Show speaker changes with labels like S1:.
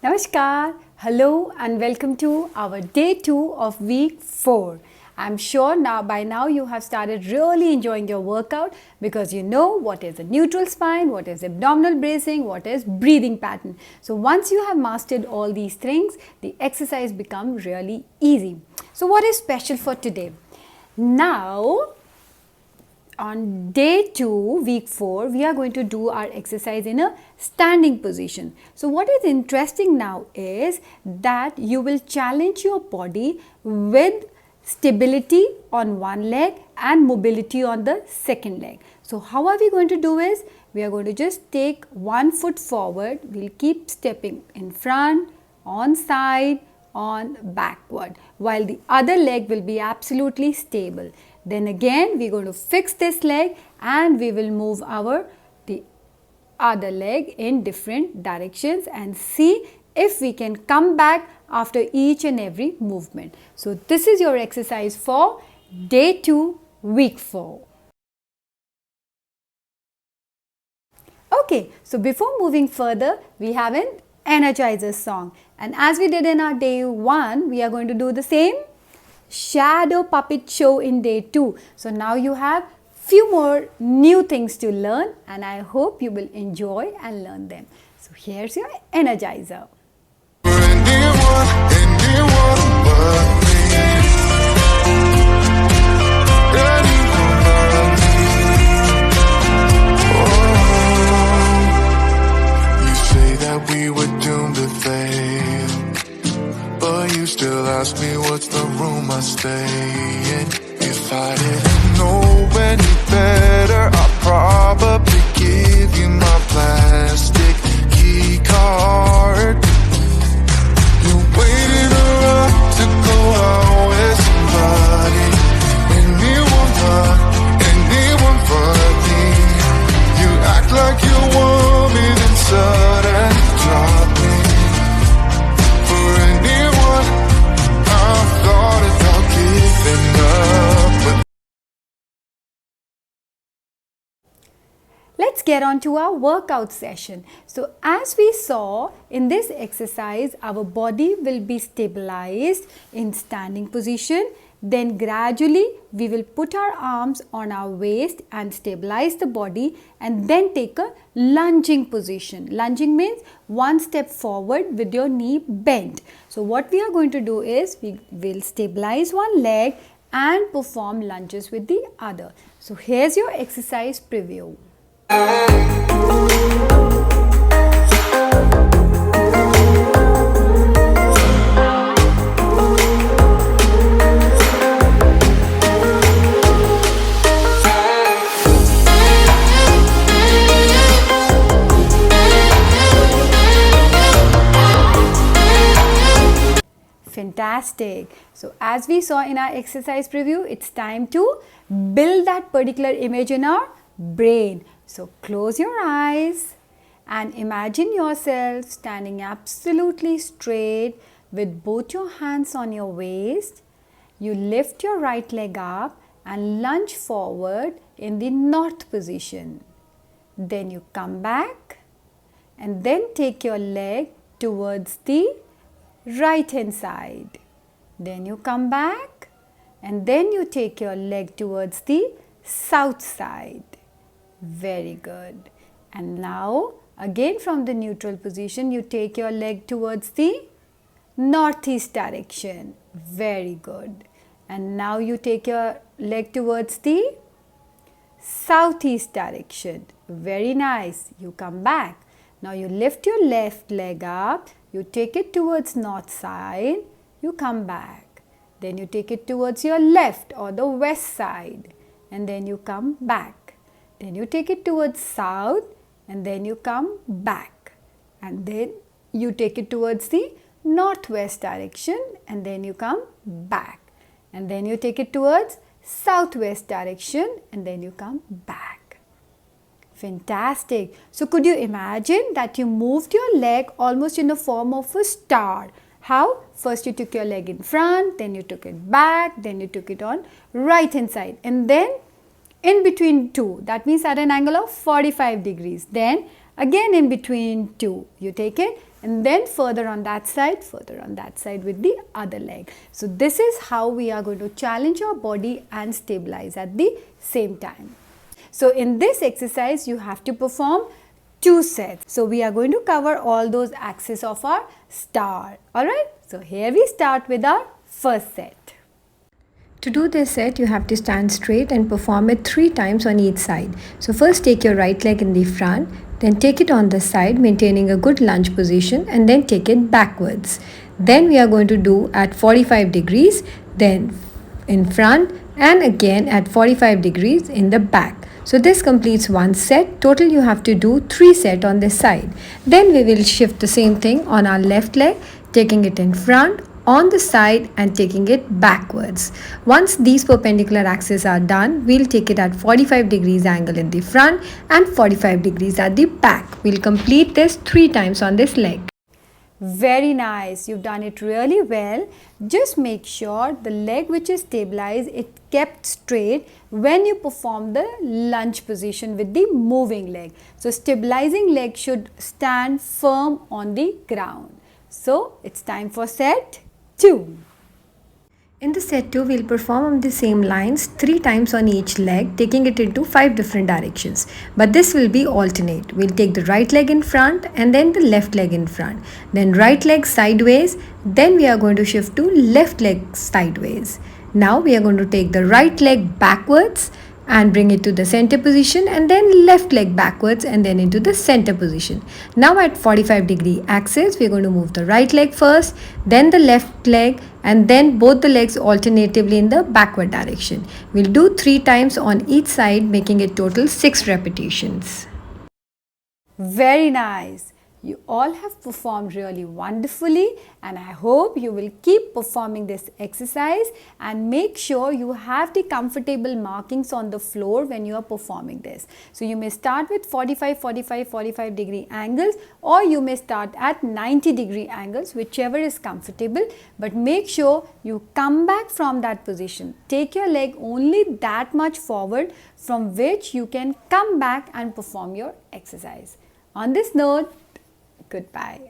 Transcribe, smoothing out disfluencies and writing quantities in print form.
S1: Namaskar, hello and welcome to our day 2 of week 4. I'm sure by now you have started really enjoying your workout because you know what is a neutral spine, what is abdominal bracing, what is breathing pattern. So once you have mastered all these things, the exercise becomes really easy. So what is special for today? Now on day 2, week 4, we are going to do our exercise in a standing position. So what is interesting now is that you will challenge your body with stability on one leg and mobility on the second leg. So how are we going to do is, we are going to just take one foot forward, we'll keep stepping in front, on side, on backward, while the other leg will be absolutely stable. Then again we are going to fix this leg and we will move the other leg in different directions and see if we can come back after each and every movement. So this is your exercise for day 2, week 4. Okay, so before moving further, we have an energizer song, and as we did in our day 1, we are going to do the same shadow puppet show in day 2. So now you have few more new things to learn and I hope you will enjoy and learn them. So here's your energizer.
S2: You say that we were doomed to fail, but you still ask me what's the room I stay in. If I didn't know any better, I'd probably give you my plastic key card. You're waiting around to go out with somebody, anyone but me. You act like you want me, then suddenly drop me. For anyone, I've thought about giving up.
S1: Let's get on to our workout session. So as we saw in this exercise, our body will be stabilized in standing position. Then gradually we will put our arms on our waist and stabilize the body and then take a lunging position. Lunging means one step forward with your knee bent. So what we are going to do is, we will stabilize one leg and perform lunges with the other. So here's your exercise preview. Fantastic. So as we saw in our exercise preview, it's time to build that particular image in our brain. So close your eyes and imagine yourself standing absolutely straight with both your hands on your waist. You lift your right leg up and lunge forward in the north position. Then you come back and then take your leg towards the right hand side. Then you come back and then you take your leg towards the south side. Very good. And now again from the neutral position, you take your leg towards the northeast direction. Very good. And now you take your leg towards the southeast direction. Very nice. You come back. Now you lift your left leg up, you take it towards north side, you come back. Then you take it towards your left or the west side and then you come back. Then you take it towards south and then you come back. And then you take it towards the northwest direction and then you come back. And then you take it towards southwest direction and then you come back. Fantastic. So could you imagine that you moved your leg almost in the form of a star? How? First you took your leg in front, then you took it back, then you took it on right hand side and then in between two, that means at an angle of 45 degrees. Then again in between two, you take it and then further on that side with the other leg. So this is how we are going to challenge our body and stabilize at the same time. So in this exercise you have to perform 2 sets. So we are going to cover all those axes of our star. Alright, so here we start with our first set. To do this set, you have to stand straight and perform it 3 times on each side. So first take your right leg in the front, then take it on the side maintaining a good lunge position, and then take it backwards. Then we are going to do at 45 degrees, then in front, and again at 45 degrees in the back. So this completes 1 set. Total you have to do 3 sets on this side. Then we will shift the same thing on our left leg, taking it in front, on the side, and taking it backwards. Once these perpendicular axes are done, we'll take it at 45 degrees angle in the front and 45 degrees at the back. We'll complete this 3 times on this leg. Very nice, you've done it really well. Just make sure the leg which is stabilized, it kept straight when you perform the lunge position with the moving leg. So stabilizing leg should stand firm on the ground. So it's time for set 2. In the set 2, we'll perform on the same lines 3 times on each leg, taking it into 5 different directions. But this will be alternate. We'll take the right leg in front and then the left leg in front. Then right leg sideways. Then we are going to shift to left leg sideways. Now we are going to take the right leg backwards and bring it to the center position, and then left leg backwards and then into the center position. Now at 45 degree axis, we are going to move the right leg first, then the left leg, and then both the legs alternatively in the backward direction. We'll do 3 times on each side, making it total 6 repetitions. Very nice. You all have performed really wonderfully, and I hope you will keep performing this exercise and make sure you have the comfortable markings on the floor when you are performing this. So you may start with 45 degree angles, or you may start at 90 degree angles, whichever is comfortable, but make sure you come back from that position. Take your leg only that much forward from which you can come back and perform your exercise. On this note, goodbye.